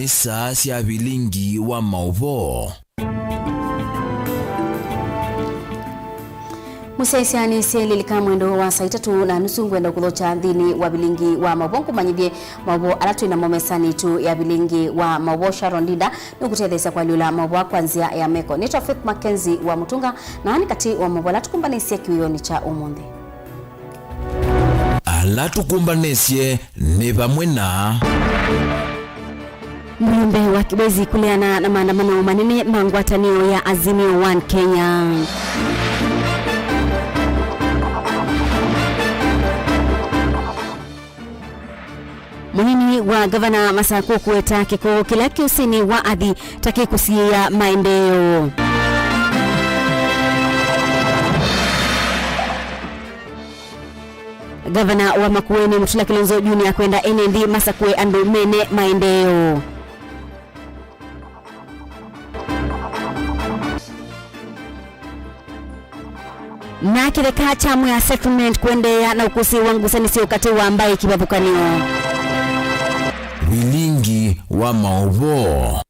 ni saa cia Vilingi wa Mauvoo. Musaisiani sielilika mwendo wa saa 3:30 ngwenda kuthocha nthini wa Vilingi wa Mauvoo kumanyithie Mauvoo alatu ina momesani tu ya Vilingi wa Mauvoo Sharon Dinda nukutethesa kwa lula Mauvoo kwanzia ya meko nitwa MAKENZI wa Mutunga na hani kati wa Mauvoo alatu kumbanesia kiwioni cha umundi. Alatu kumbanesie ni vamwe na Mjumbe wa Kibwezi kuliana na maandamano manene mangwatanio ya Azimio One Kenya. Munini wa gavana Masako kuweta kiko kila kiusini wa adhi take kusia maendeleo. Gavana wa Makueni Mutula Kilonzo Junior kwenda NND Masakwe andu mene maendeleo. Na kireka chamu ya settlement kuendea na ukusi wangu sanisi ukati wa ambaye kibabukanio. Vilingi wa Mauvoo.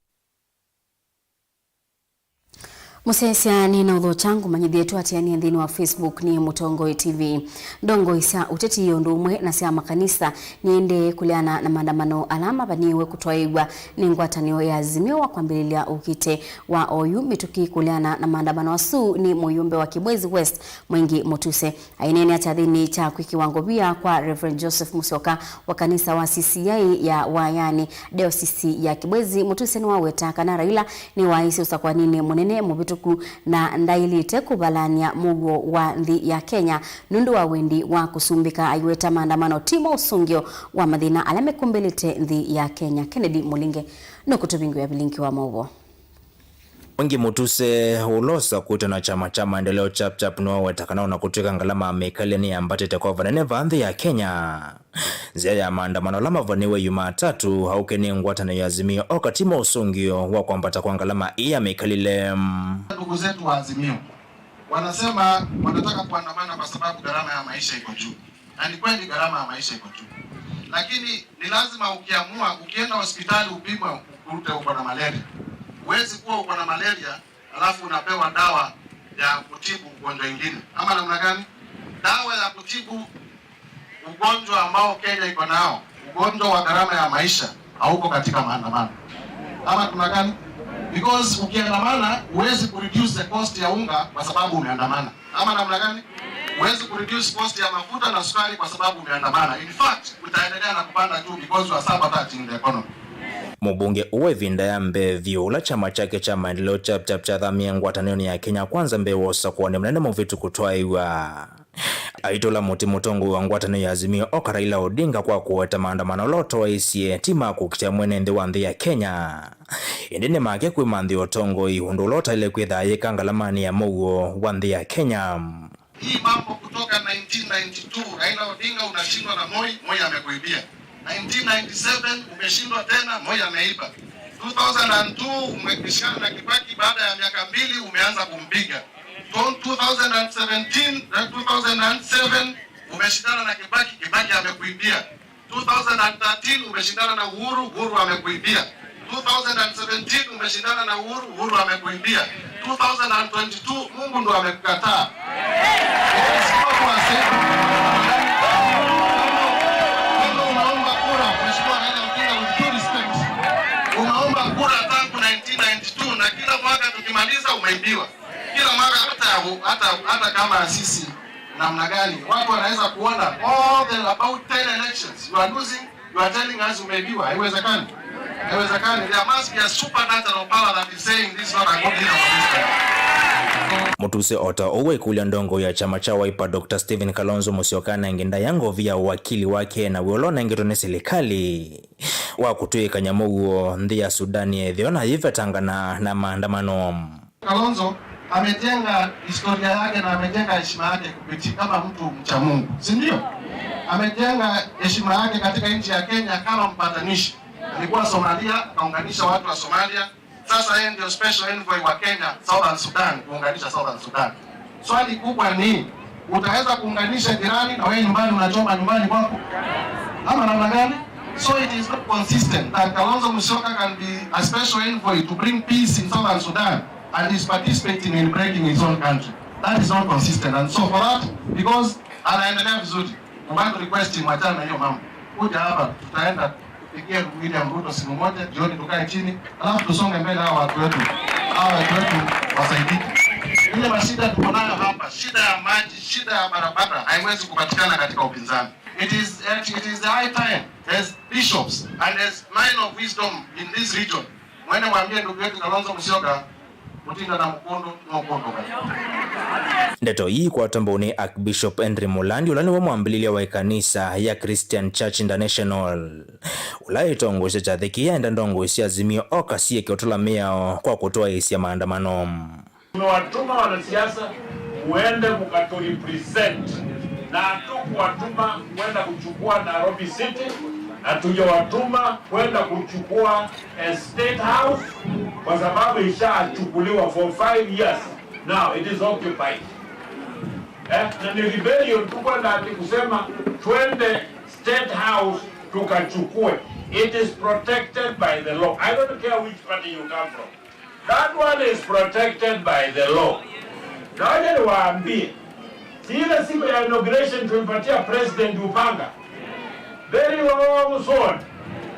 Musaisiani na udho changu manyidhi yetu atiani ndini wa Facebook ni Mutongo TV. Ndongo isa uteti yondumwe na sia makanisa niende kuliana na maandamano alama baniwe kutoaigwa ni ngwatanio ya Azimio wa kwambililia ukite wa OU mituki kuliana na maandamano wasu ni muyumbe wa Kibwezi West Mwingi Mutuse. Ainene atadhini cha kiwango bia kwa Reverend Joseph Musyoka wa kanisa wa CCI ya Wayani Diocese ya Kibwezi Mutuse ni wawetaka na Raila ni waisi usakwanini munene mubituku na ndailite kubalania mugo wa nthi ya Kenya nundu wa wendi wa kusumbika aiweta maandamano timo usungio wa madhina alame kumbelite nthi ya Kenya. Kennedy Mulinge no kutubingu ya Vilingi wa Mauvoo. Mwingi Mutuse ulosa kutana chama cha maendeleo chap no wetakana na kutuika ngalama mekale ni ambate tekwa vanene vanthi ya Kenya. Zia ya maandamano lama vaniwe Jumatatu haukeni ngwatana ya Azimio okatimo usungio wa kwambata kwa ngalama iya mekalile. Ndugu zetu wa Azimio wanasema wanataka kuandamana kwa sababu gharama ya maisha iko juu. Na ni kweli gharama ya maisha iko juu. Lakini ni lazima ukiamua ukienda hospitali upimwe ukute uko na malaria. Huwezi kuwa uko na malaria alafu unapewa dawa ya kutibu ugonjwa mwingine. Ama namna gani? Dawa ya kutibu ugonjwa ambao Kenya iko nao, ugonjwa wa gharama ya maisha, hauko katika maandamano. Ama tuna gani? Because ukiandamana huwezi kureduce the cost ya unga kwa sababu umeandamana. Ama namna gani? Huwezi kureduce cost ya mafuta na sukari kwa sababu umeandamana. In fact, utaendelea na kupanda tu because you are sabotaging the economy. Mbunge uwe vinda ya mbe viola chama chake cha maendeleo chap cha dhamia ngwatanio ya Kenya kwanza mbe wosa kuwa ni mnene mvitu kutoaiwa. Aitola Mutongo wa ngwatanio ya Azimio oka Raila Odinga kwa kuweta maandamano loto wa isie tima kukitia mwene nthi wa nthi ya Kenya. Indine make kwe manthi otongo ihundulota ile kwithaye kangalamani ya Mauvoo wa nthi ya Kenya. Hii mambo kutoka 1992 Raila Odinga unashindwa na Moi amekuibia. 1997 umeshindwa tena, Moi ameiba. 2002 umekishana na Kibaki baada ya miaka 2 umeanza kumpiga. 2017 na 2007 umeshindana na Kibaki amekuibia. 2013 umeshindana na Uhuru amekuibia. 2017 umeshindana na Uhuru amekuibia. 2022 Mungu ndo amekukataa. Umeibiwa. Kila mara hata kama sisi namna gani watu wanaweza kuona all the about 10 elections you are losing, you are telling us umeibiwa. Haiwezekani. There must be a supernatural power that is saying this is not a good deal for this country. Mutuse ota uwe kulia ndongo ya chama cha Wiper Dr. Stephen Kalonzo Musyoka na ngenda yango via wakili wake na wiolona ngitone serikali wa kutuika nyamuo nthi ya Sudani ethiona yivetangana na maandamano. Kalonzo amejenga historia yake na amejenga heshima yake kupitia kama mtu mcha Mungu, si ndio? Amejenga heshima yake katika nchi ya Kenya kama mpatanishi. Alikuwa Somalia, akaunganisha watu wa Somalia. Sasa yeye ndio special envoy wa Kenya Southern Sudan, kuunganisha Southern Sudan. Swali kubwa ni utaweza kuunganisha jirani na wewe nyumbani unachoma nyumbani kwako? Ama namna gani? So it is not consistent that Kalonzo Musyoka can be a special envoy to bring peace in Southern Sudan and is participating in breaking his own country. That is not consistent. And so for that, because anaendelea vizuri, mwangu requesting wachana na hiyo mambo. Kuja hapa tutaenda tupigie William Ruto simu moja, jioni tukae chini, alafu tusonge mbele hawa watu wetu. Hawa watu wetu wasaidike. Ile mashida tuko nayo hapa, shida ya maji, shida ya barabara haiwezi kupatikana katika upinzani. It is the high time as bishops and as men of wisdom in this region. Mwene mwambie ndugu yetu Kalonzo Musyoka mutinda na mkondo ndeto hii kwa tamboni Archbishop Henry Mulandi ulani wa mwambililia wa kanisa ya Christian Church International ulai tongoisha chathiki ya ndandongo isi azimio okasiye kiotula miao kwa kutoa isi ya maandamano. Tumewatuma wanasiasa muende mukaturi present na hatukuwatuma kwenda kuchukua Nairobi City, hatujawatuma kwenda kuchukua State House kwa sababu ishachukuliwa for 5 years now, it is occupied. Na ni rebellion tukwenda ati kusema twende State House tukachukue. It is protected by the law. I don't care which party you come from. That one is protected by the law. Na waje niwaambie, ile siku ya inauguration tulipatia president Upanga very long sword,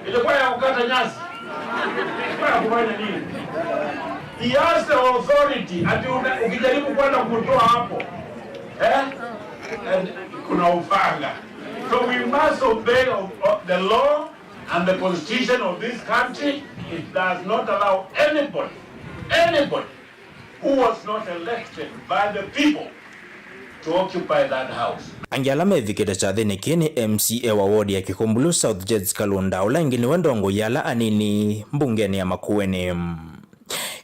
ilikuwa ya kukata nyasi, ilikuwa ya kufanya nini? He has the authority ati ukijaribu kwenda kutoa hapo and kuna Upanga. So we must obey the law and the constitution of this country. It does not allow anybody who was not elected by the people to occupy that house. Angialame vikita chathini kini MCA wa ward ya Kikumbulu South Jets Kalunda ulangini wendongo yala anini mbungeni ya Makueni.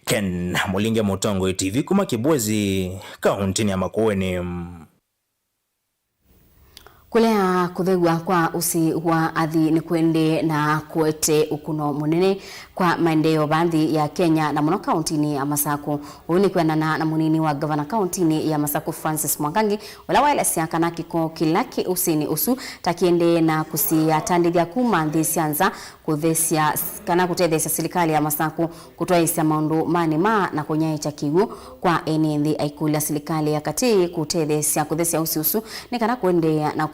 Ken Mulinge Mutongo TV kuma Kibwezi kauntini ya Makueni. Kulea kuthegwa kwa usi wa athi ni kwende na kuete ukuno munene kwa maendeleo bandhi ya Kenya na muno kauntini ya Masako. Uni kuendana na munini wa gavana kauntini ya Masako Francis Mwangangi wala waila siakana kiko kilaki usini usu takiende na kusiatandithia kuma nthi sianza kuthesia kana kutethesia serikali ya Masako kutoa isia maundu manema na kunyai cha kiwu kwa eni aikula serikali ya kati kutethesia usu ni kana kuendea na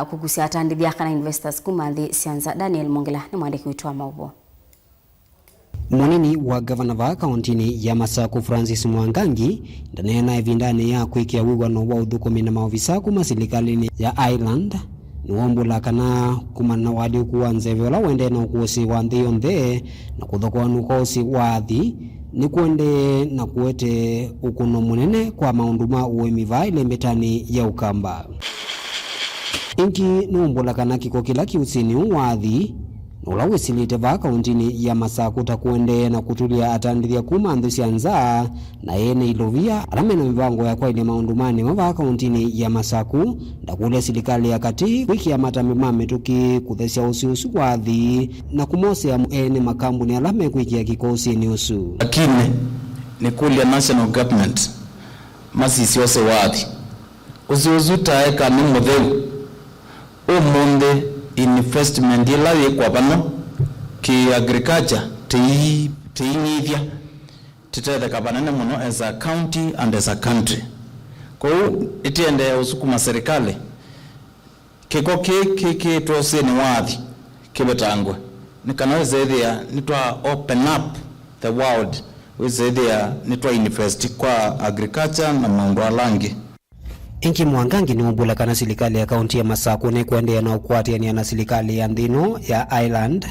kugusia atandithia kana investors kuma nthi sianza. Daniel Mongela ni mwandiki witwa Mauvoo. Munini wa gavana wa kauntini ya Masako Francis Mwangangi ndanena evindani ya kuikia wigwano wa uthukumi na maofisa kuma serikali ya Ireland niwombula kana kumana wadi kuwa nzeve wala wende na ukuosi wa nthi yonthe na kuthokonu kosi wathi ni kuende na kuete ukuno munene kwa maundu ma uemiva ile mbetani ya Ukamba. Inki niwombula kana kiko kila kiusini wathi ula wisilite va kauntini ya Masako takuende na kutulia atandithia kuma nthu sianza na ene ilovia alamena mivango ya kwa ile maundu mane va kauntini ya Masako ndakule serikali ya kati wiki ya matami mametuki kuthesia usu wathi na kumosea ene makambuni alame kuikia kikosi ni usu. Lakini ni kulia national government masisi ose wathi usu taeka ni mutheu umunde investment ila yekwa bano ki agriculture tiinithia titete kabanane muno as a county and as a country. Kwa itiende usukuma serikali kiko kiki twose ni wathi kibetangwe nikanaweza ethia nitwa open up the world wezethia nitwa invest kwa agriculture na maundu alangi. Inki Mwangangi ni wombula kana serikali ya kaunti ya Masako ne kuendea na ukwatiania na serikali ya nthino ya Ireland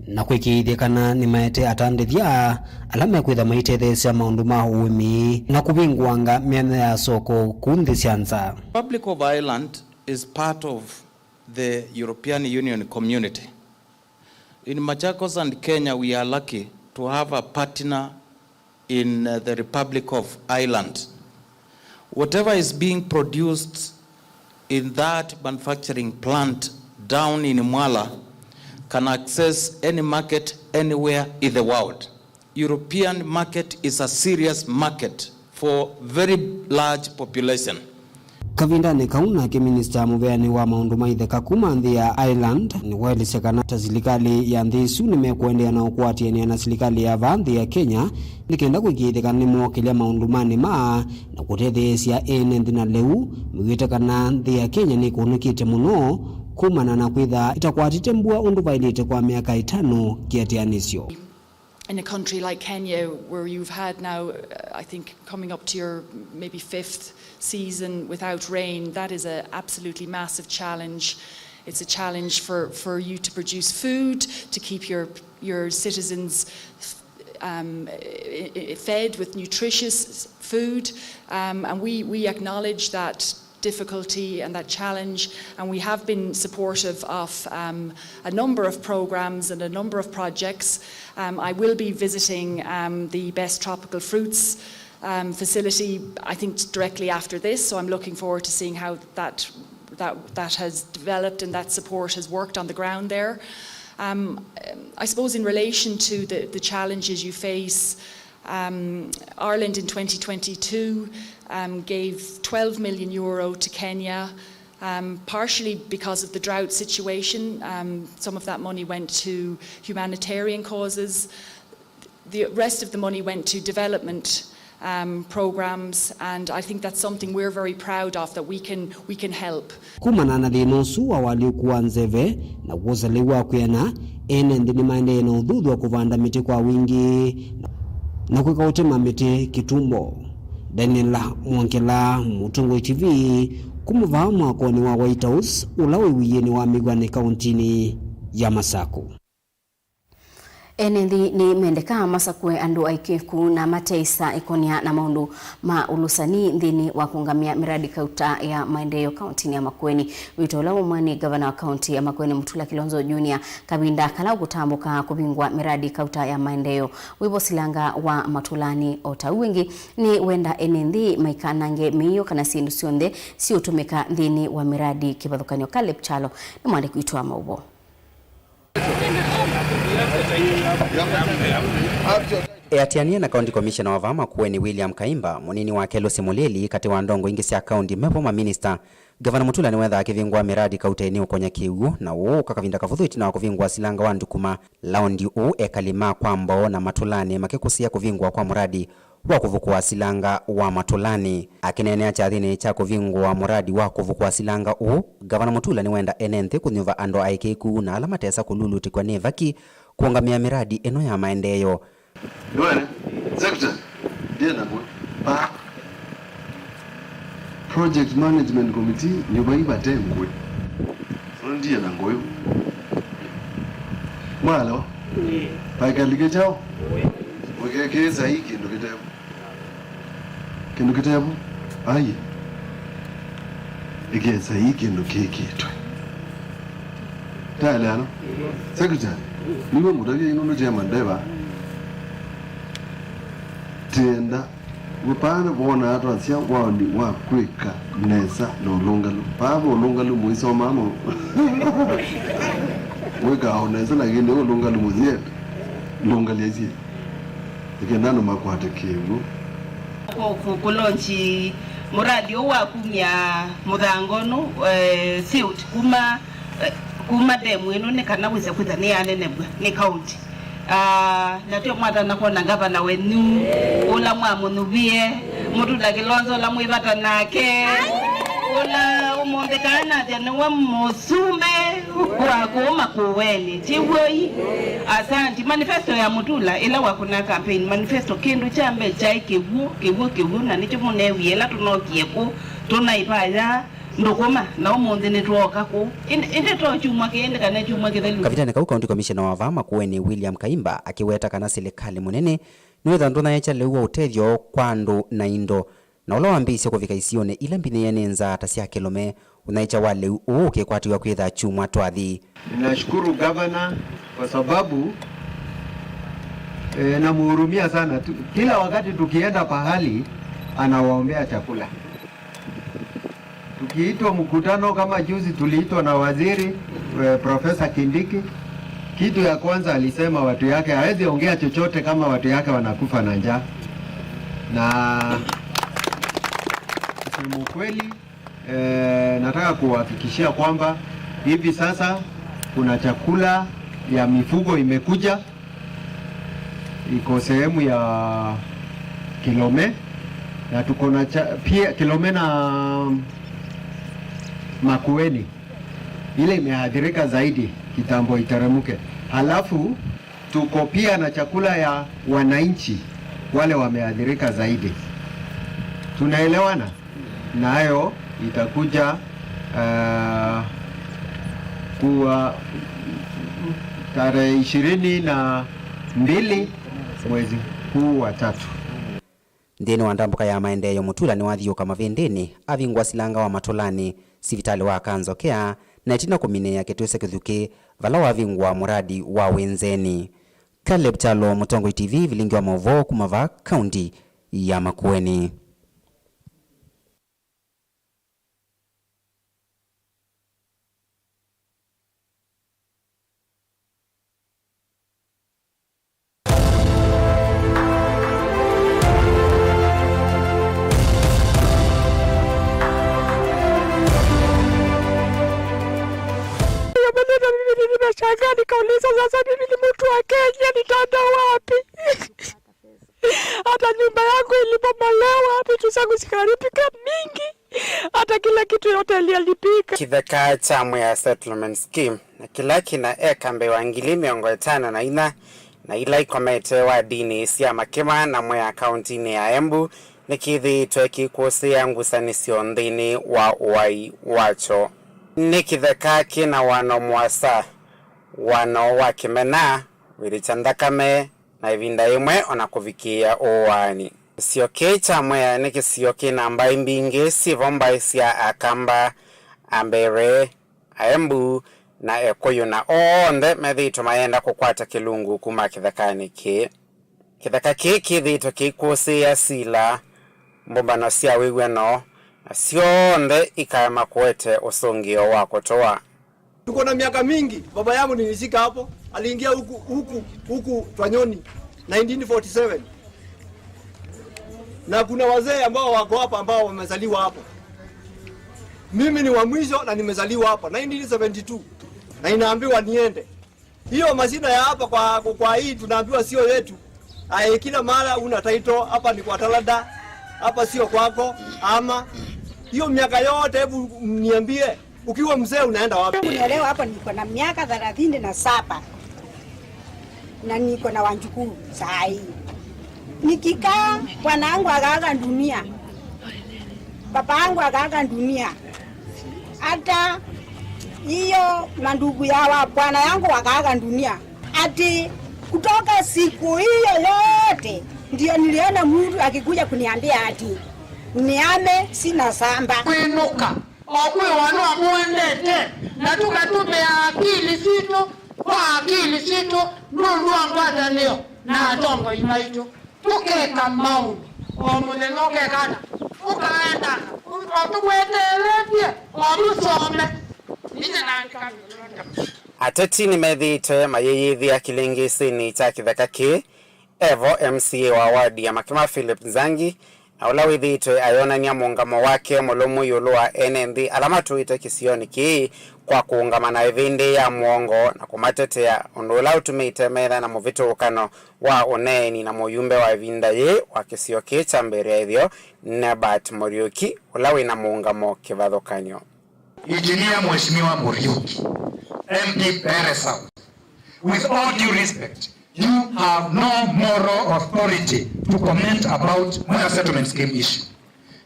na kwikithia kana ni maete atandithia alama kwitha maitethesia maundu ma uimi na kubingwanga miana ya soko kunthi sianza. Republic of Ireland is part of the European Union community. In Machakos and Kenya we are lucky to have a partner in the Republic of Ireland. Whatever is being produced in that manufacturing plant down in Mwala can access any market anywhere in the world. European market is a serious market for very large population. kavindani kauna ke minister muveani wa maundu maitheka kuma nthi ya Ireland ni welisakana ta serikali ya nthi isu nimekuendea na ukwatiania na serikali ya vanthi ya Kenya nikenda kwikithika ni mwokilia maundu mani na kutetheesya ene nthi na leu mwitakana nthi ya Kenya ni kunukite muno kumana na kwitha itakwatite mbua undu vailite kwa miaka 5 kiatianisyo. In a country like Kenya, where you've had now, I think, coming up to your maybe 5th season without rain, that is an absolutely massive challenge. It's a challenge for you to produce food, to keep your citizens fed with nutritious food, and we acknowledge that difficulty and that challenge, and we have been supportive of a number of programs and a number of projects. I will be visiting the Best Tropical Fruits facility, I think directly after this, so I'm looking forward to seeing how that has developed and that support has worked on the ground there. I suppose in relation to the challenges you face, Ireland in 2022 gave €12 million to Kenya, partially because of the drought situation. Some of that money went to humanitarian causes. The rest of the money went to development programs, and I think that's something we're very proud of, that we can help. Kumana na thinosu wa waliokuwa nzeve na kuzaliwa kwena ene ndini maende na udhudhu wa kuvanda miti kwa wingi na kweka utema miti kitumbo. Daniela Mwankela, Mutungo TV, kumuvahamu wakoni wa White House ulawe wiyeni wa Migwane kauntini ya Masaku. Enendi ni mendeka Masakwe andu aikiku na mateisa ikonia na maundu ma ulusani ndini wa kungamia miradi kauta ya maendeleo kauntini ya Makueni. Witola umwani gavana wa kaunti ya Makueni Mutula Kilonzo Junior kabinda kalau kutambuka kubingwa miradi kauta ya maendeleo. Wibo silanga wa Matulani ota wingi ni wenda enendi maikanange miyo kana sindu sionde si utumika ndini wa miradi kibadhukanyo Kaleb Chalo ni mwande kuitua Mauvoo. Atiania na County Commissioner wa Vama Kueni William Kaimba munini wa Kelo Simuleli kati wa ndongo ingi sia county mepo ma minister Gavana Mutula ni wetha akivingwa miradi kauta eneo konya kiugu na uo kakavinda kafuthu itina wa kuvingwa silanga wa ndukuma laundi u ekalima kwambo na Matulani makikusia kuvingwa kwa muradi wa kuvukua silanga wa Matulani. Akinenea chathini cha kuvingwa muradi wa kuvukua silanga u Gavana Mutula ni wenda enente kunyuva ando aikiku na alama tesa kululuti kwa nevaki kuangamia miradi eno ya maendeleo. Duane, Secretary, ndiye na pa Project Management Committee nyubaiba tengwe. Ndiye na ngoyo. Mwalo? Paikalike chao? Wekekeza hiki ndo kitabu. Kendo kitabu? Aye. Ekeza hiki ndo keketwe. Tale ano? Secretary, niwe mutaki inono chema ndeba. Tenda wapana bona hatu asia wandi wakweka nesa na ulungalu pavo ulungalu muiso mamo weka onesa na gende ulungalu muziet ulungali ezi ikendano makwate kivu kulonchi muradi wa kumya mudhangono siut kuma demu ino ne kana wiza kudhania anene ni county na tio mwata nakona gavana wenu ula mwamunuvie Mutula Kilonzo la mwivata nake ula umondekana tena wa musume wa kuoma kuweni tiwoi. Asanti. Manifesto ya Mutula ila wakuna campaign manifesto kindu chambe chai kivu na nicho munewi ila tunokie ku tunaipaya ndokoma na umonde netwoka ku inde to chuma kende kana chuma kithelu. Kavitani kau County Commissioner wa Vama Kueni William Kaimba akiweta kana serikali munene niwetha nduna yecha leu utethyo kwandu na indo na ula wambisi kuvika isione ila mbine yenenza tasia kelome unaicha wale uuke kwatiwa kwetha chuma twathi. Ninashukuru governor kwa sababu namuhurumia sana. Kila wakati tukienda pahali anawaombea chakula. Tukiitwa mkutano kama juzi tuliitwa na waziri Professor Kindiki, kitu ya kwanza alisema watu yake hawezi ongea chochote kama watu yake wanakufa na njaa. Na kusema kweli nataka kuhakikishia kwamba hivi sasa kuna chakula ya mifugo imekuja, iko sehemu ya Kilome, na tuko na pia Kilome na Makueni, ile imehadhirika zaidi kitambo iteremuke. Halafu tuko pia na chakula ya wananchi wale wameadhirika zaidi. Tunaelewana? Nayo itakuja kuwa tarehe 22 mwezi huu wa 3. Ndeni wa ndambuka ya maendeleo Mutula ni wathiuka mavindini avingwa silanga wa Matolani sivitali wa Kanzokea na itina kumine ya ketwese kithuki vala wavingwa muradi wa Wenzeni. Caleb Chalo, Mutongo TV, Vilingi wa Mauvoo, kumava kaunti ya Makueni. Nimeshangaa nikauliza sasa mimi ni mtu wa Kenya nitaenda wapi? Hata nyumba yangu ilipomolewa, vitu zangu zikaribika mingi. Hata kila kitu yote ilipika. Kitheka cha Mwea Settlement Scheme na kila kina eka wangili 54 na ila ikomete wa dini cia Makema na Mwea County ni ya Embu ni kithi tweki kusia ngusanisio ndini wa uai wacho. Ni kitheka kina wano mwasa wano wa Kimena wilichandakame na ivinda imwe ona kuvikia uwani. Sioke cha Mwea ni kisioke namba imbingi sivomba isia akamba ambere Embu na ekoyo na onde methito mayenda kukwata kilungu kuma kithekani ki. Kitheka ki kithito kikusia sila mbombano cia wigweno na sionde ikama kwete usungio wako toa. Tuko na miaka mingi, baba yangu nilishika hapo, aliingia huku Twanyoni 1947. Na kuna wazee ambao wako hapa ambao wamezaliwa hapo. Mimi ni wa mwisho na nimezaliwa hapa 1972. Na inaambiwa niende. Hiyo majina ya hapa kwa hii tunaambiwa sio yetu. Kila mara una title, hapa ni kwa Talada, hapa sio kwako ama hiyo miaka yote hebu niambie ukiwa mzee unaenda wapi? Leo hapa niko na miaka 37. Na niko na wanjukuu saa hii. Nikikaa bwana wangu akaaga dunia. Baba yangu akaaga dunia. Hata hiyo mandugu ya bwana yangu wakaaga dunia. Ati kutoka siku hiyo yote ndio niliona mtu akikuja kuniambia ati niame sina samba. Kwinuka okwe wano amuendete na tukatupe akili sito kwa akili sito nundu angwata leo na atongo imaitu tukeka mauni omunenoke kana ukaenda utumwetelepye omusome Ateti ni methite mayeyithi ya kilingisini cha kitheka ki Evo MCA wa wadi ya Makema Philip Nzangi na ula withite ayonania muungamo wake mulumu yulu wa NND alama tuite kisioni ki kwa kuungamana ivindi ya muongo na kumatetea undula utumite metha na muvitu ukano wa uneni na muyumbe wa ivinda ye wa kisioki cha mbere hivyo Nebat Muriuki ula wina muungamo kivadhokanyo. Engineer Mheshimiwa Muriuki, MP Peresa, with all due respect, you have no moral authority to comment about Mwea Settlement Scheme issue.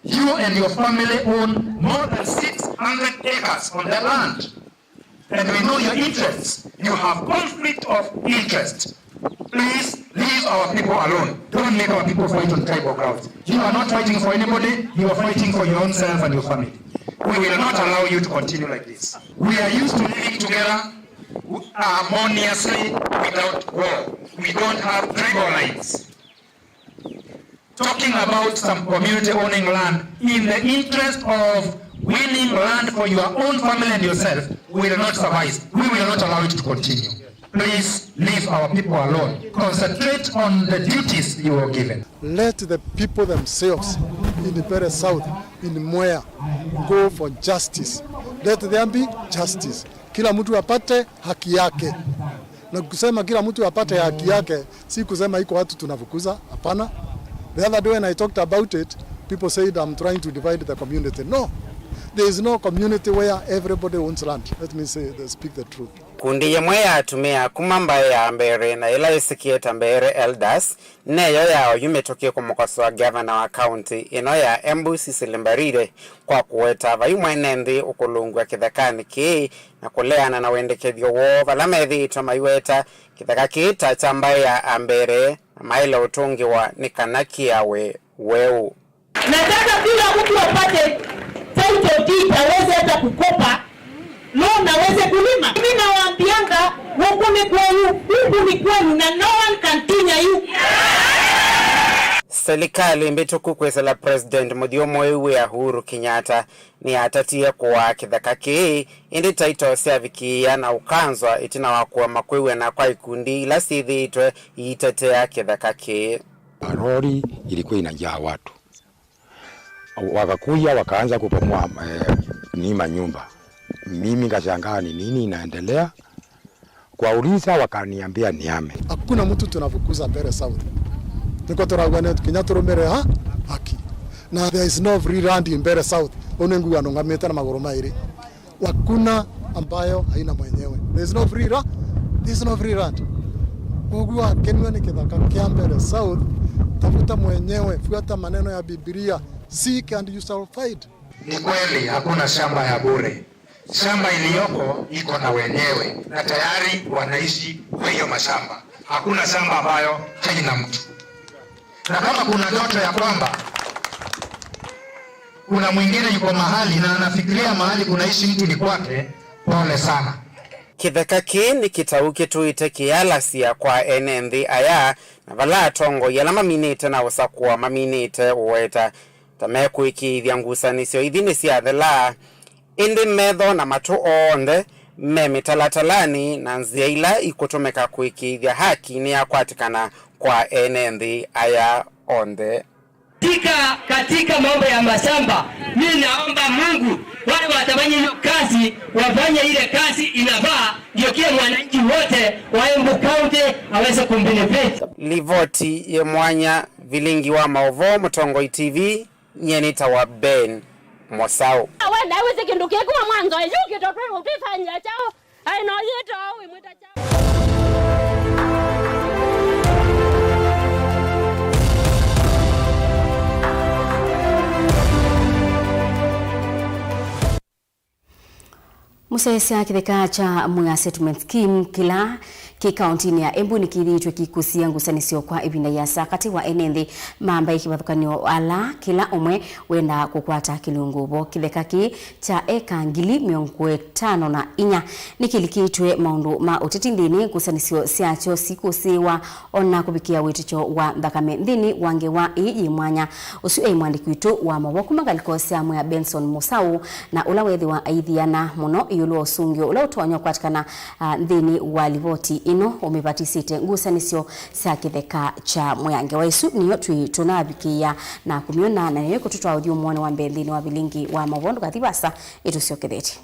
You and your family own more than 600 acres on the land. And we know your interests. You have conflict of interest. Please leave our people alone. Don't make our people fight on tribal grounds. You are not fighting for anybody. You are fighting for your own self and your family. We will not allow you to continue like this. We are used to living together harmoniously without war. We don't have tribal lines. Talking about some community owning land in the interest of winning land for your own family and yourself will not suffice. We will not allow it to continue. Please leave our people alone. Concentrate on the duties you are given. Let the people themselves in Pere South, in Mwea, go for justice. Let there be justice. Kila mtu apate haki yake. Na kusema kila mtu apate haki yake, si kusema iko watu tunafukuza, hapana. The other day when I talked about it, people said I'm trying to divide the community. No, there is no community where everybody owns land. Let me speak the truth. Kundi ya Mwea atumia kumamba ya mbere na ila isikieta mbere elders neyo yao yumetokia kumukoswa governor wa county ino ya Embu Sisilimbarire kwa kuweta vayumwenendi ukulungu ya kithakani ki na kuleana na wendekethio wo valamethi itoma iweta kithaka kita chamba ya ambere na maila utungi wa nikanaki yawe weu. Nataka bila mtu apate title deed aweze hata kukopa loan aweze kulima. Mimi nawaambianga huku ni kwenu na no one can tunya you. Serikali mbituku kwesela President Mudiomo ya Uhuru Kenyatta ni atatia kwa kithaka ki indi title servikia na ukanzwa itina wakuwa makwewe na kwa ikundi ila sithi itwe itetea kithaka ki. Lori ilikuwa inajaa watu. Wakakuja wakaanza kupomoa nima nyumba. Mimi kashangaa ni nini inaendelea. Kwa uliza wakaniambia niame. Hakuna mtu tunafukuza Pere South. Niko turagwana Kenyatta mbere haki. Na there is no free land in Pere South. Onengu anongameta na magoro mairi. Hakuna ambayo haina mwenyewe. There is no free land. There is no free land. Kugua kenwa ni kithaka kia Pere South. Tafuta mwenyewe, fuata maneno ya Biblia. Seek and you shall find. Ni kweli hakuna shamba ya bure. Shamba iliyoko iko na wenyewe na tayari wanaishi kwa hiyo mashamba. Hakuna shamba ambayo haina mtu. Na kama kuna ndoto ya kwamba kuna mwingine yuko mahali na anafikiria mahali kunaishi mtu ni kwake, pole sana. Kithaka ki ni kitauke tuite kialasia kwa NND aya na vala tongo yala maminite na usakuwa maminite uweta tameku iki vyangusanisio idhini siya dhela indi medho na matu onde memi talatalani na nziaila ikutumeka kuikidhia haki ni ya kuatikana kwa NND aya onde. Katika mambo ya mashamba, mimi naomba Mungu wale watafanya hiyo kazi wafanye ile kazi inafaa, ndio kila mwananchi wote wa Embu County aweze kumbenefit. Livoti ye mwanya Vilingi wa Mauvoo Mutongo TV nyenita wa Ben Mosau. Wenda aweze kinduke kwa mwanzo yuki totwe utifanya chao aino yeto imwita chao. Musaisia kitheka cha Mwea Settlement Scheme kila kikaunti ya Embu nikithitwe kikusia ngusanisio kwa ibinda ya sakati wa NND mamba ikibathukanio ala kila umwe wenda kukwata kilungubo kitheka ki cha eka ngili 54 nikilikitwe maundu ma uteti ndini ngusanisio siacho siku siwa ona kubikia witicho wa thakame ndini wange wa iji mwanya usu mwandiki witu wa Mauvoo kumagaliko sia Mwea Benson Musau na ula wethi wa aithiana muno yulu osungio ula utonywa kwatikana ndini wa livoti ino umepatisite ngusanisio sa kitheka cha Mweange waisu niyo tunabikia na kumiona na niyo kututwa audio muone wa mbendini wa Vilingi wa Mauvoo kathibasa itusio kitheti.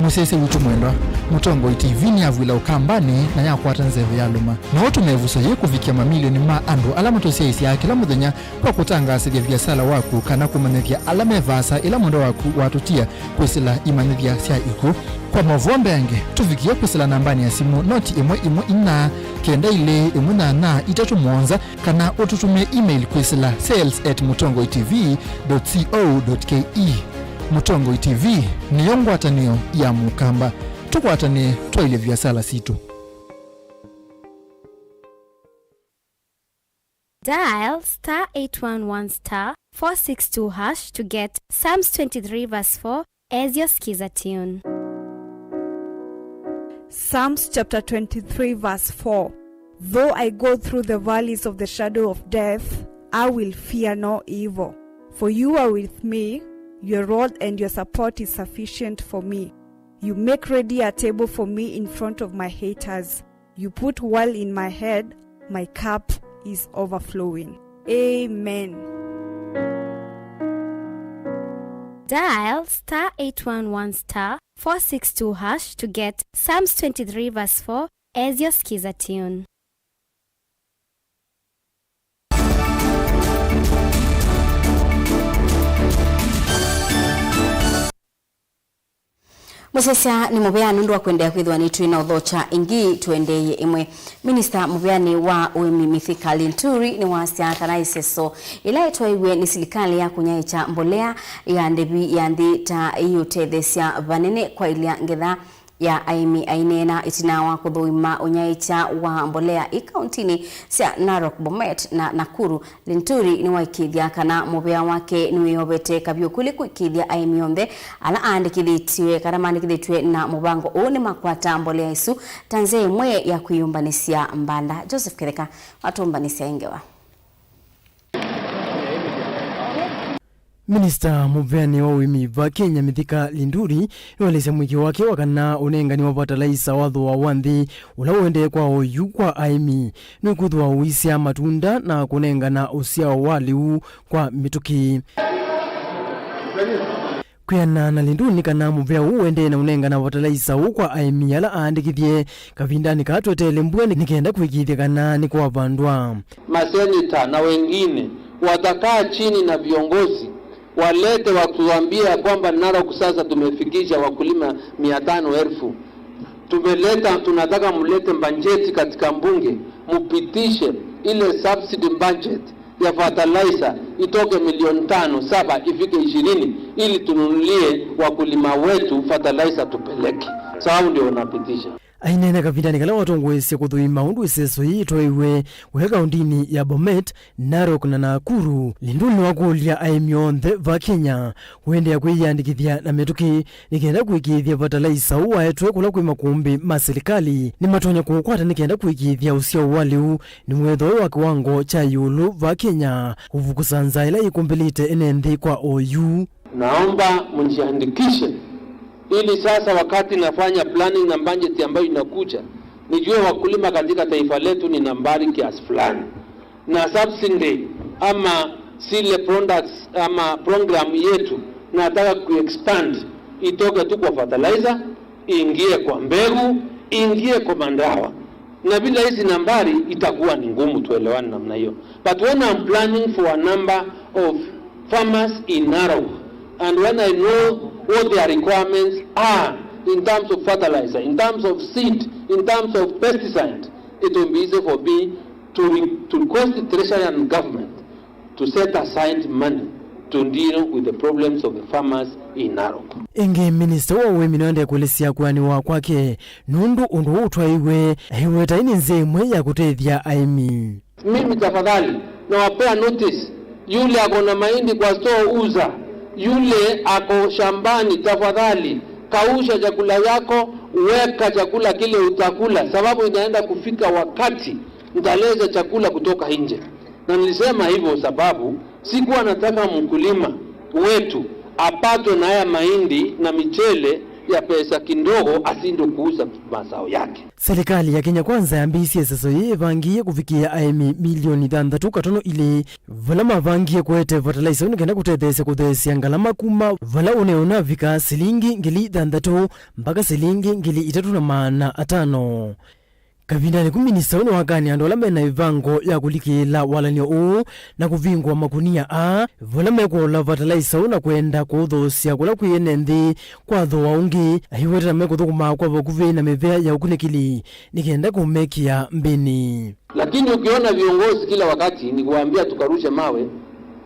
Musese witu mwendwa Mutongo TV ni avwila ukambani na ya kwata nzeve ya luma na watu mevuso ye kufikia mamilioni ma andu alama tosia isi ya kila muthenya kwa kutanga asivya vyasala waku kana kumanethia alama evasa ila mundo waku watutia kwisila imanethia sia iku kwa Mauvoo mbeange tufikia kwisila nambani ya simu noti imwe ina kenda ile imwe na itatu mwonza kana ututume email kwisila sales@mutongotv.co.ke. Mutongo TV ni yongwatanio ya mukamba tukwatane twaile vyasala situ. Dial *811*462# to get Psalms 23 verse 4 as your skiza tune. Psalms chapter 23 verse 4. Though I go through the valleys of the shadow of death, I will fear no evil, for you are with me. Your rod and your support is sufficient for me. You make ready a table for me in front of my haters. You put oil in my head. My cup is overflowing. Amen. Dial *811 *462# to get Psalms 23 verse 4 as your skiza tune. Musesya ni mubeani ndu wa kwendea kwithwa ni twina uthocha ingi tuendeye imwe. Minister mubeani wa uimi Mithika Linturi ni wasya kana iseso ila itwaiwe ni silikali ya kunyaicha mbolea ya ndebi ya nthi ta iyutethesia vanene kwa ilia ngetha ya aimi ainena itinawa kuthuima unyaicha wa mbolea ikauntini cia Narok, Bomet na Nakuru. Linturi ni waikithia kana mubea wake ni wiyobete kabio kuli kuikithia aimi yonthe ala andikithitwe kana mandikithitwe na mubango une makwata mbolea isu tanze imwe ya kwiyumbanisia mbanda. Joseph Kereka watumbanisia ingewa. Minister mubeani wa uimi va Kenya Mithika Linturi niwelese mwiki wake wakana unengani wa fertilizer watho wa wanthi ula uende kwa oyu kwa aimi nukuthwa uisia matunda na kunengana usia wa liu kwa mituki. Kuyana na Linturi kana mubea uende na unengana fertilizer kwa aimi ala andikithie kavindani katwetele mbue nikenda kuikithia kana ni kwa vandwa. Maseneta na wengine watakaa chini na viongozi walete watuambia kwamba Narok sasa tumefikisha wakulima 500,000. Tumeleta, tunataka mulete bajeti katika mbunge, mupitishe ile subsidy budget ya fertilizer itoke milioni 5-7 ifike 20 ili tununulie wakulima wetu fertilizer tupeleke. Sababu ndio unapitisha. Ainene kavindani kala watongwese kuthuima undu iseso yitwaiwe weka undini ya Bomet, Narok na Nakuru. Linturi wakulia aimi yonthe va Kenya wende ya kwiyandikithia na mituki nikenda kuikithia fertilizer waetwe kula kwi makumbi ma serikali ni matonya kukwata nikenda kuikithia usia waliu ni mwetho wa kiwango cha yulu va Kenya uvukusanza ila ikumbelite enenthi kwa OU. Naomba mjiandikishe ili sasa wakati nafanya planning na budget ambayo inakuja nijue wakulima katika taifa letu ni nambari kiasi fulani, na subsidy ama sile products ama program yetu nataka kuexpand itoke tu kwa fertilizer, ingie kwa mbegu, ingie kwa mandawa, na bila hizi nambari itakuwa ni ngumu tuelewane namna hiyo. But when I'm planning for a number of farmers in Narok, and when I know what their requirements are in terms of fertilizer, in terms of seed, in terms of pesticide, it will be easy for me to request the Treasury and government to set aside money to deal with the problems of the farmers in Narok. Inge minister wa uimi noende kulesia kwani wa kwake nundu undu utwaiwe hiweta ini nzemwe ya kutethia aimi. Mimi tafadhali na wapea notice yule akona mahindi kwa store uza, yule ako shambani tafadhali kausha chakula yako, weka chakula kile utakula, sababu inaenda kufika wakati nitaleza chakula kutoka nje. Na nilisema hivyo sababu sikuwa nataka mkulima wetu apatwe na haya mahindi na michele ya pesa kidogo asindo kuuza mazao yake. Serikali ya Kenya kwanza yambisie sasa yevangie kufikia aimi milioni 6 katono ile vala mavangie kwete fertilizer unikenda kutethese kuthesia ngalama kuma vala uneona vika silingi ngili 6 mpaka silingi ngili 3.5. Kavindani kuminista uno wakani andola mena ivango ya kulikila walanio uu na kuvingwa makunia a vola mekola fertilizer una kwenda kuthosia kula kuyenenthi kwa thoa ungi ahiweta mekothukuma kwa vokuvi na mevea ya ukunikili nikenda kumekia mbini. Lakini ukiona viongozi kila wakati ni kuambia tukarushe mawe,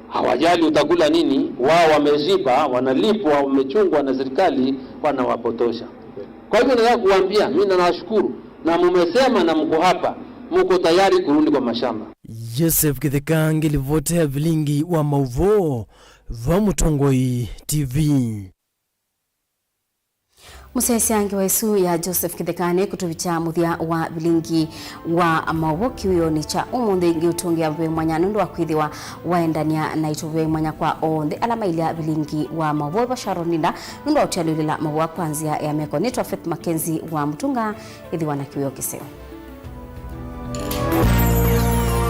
hawajali utakula nini, wao wameshiba, wanalipwa, wamechungwa na serikali, wanawapotosha. Kwa hivyo nataka kuambia mimi nawashukuru na mumesema na mko hapa, mko tayari kurudi kwa mashamba. Joseph Kitheka livotea Vilingi wa Mauvoo va Mutongoi TV. Musesiangi wa isu ya Joseph Kithekane kutuvicha muthia wa Vilingi wa Mauvoo kiwio ni cha umuthi ngiutungia we mwanya nundu wa kwithiwa waendania na ituve mwanya kwa onthe alama ilia Vilingi wa Mauvoo basharoninda nundu wa utialulila Mauvoo kwanzia ya meko nitwa MAKENZI wa Mutunga ithiwa na kiwio kiseo.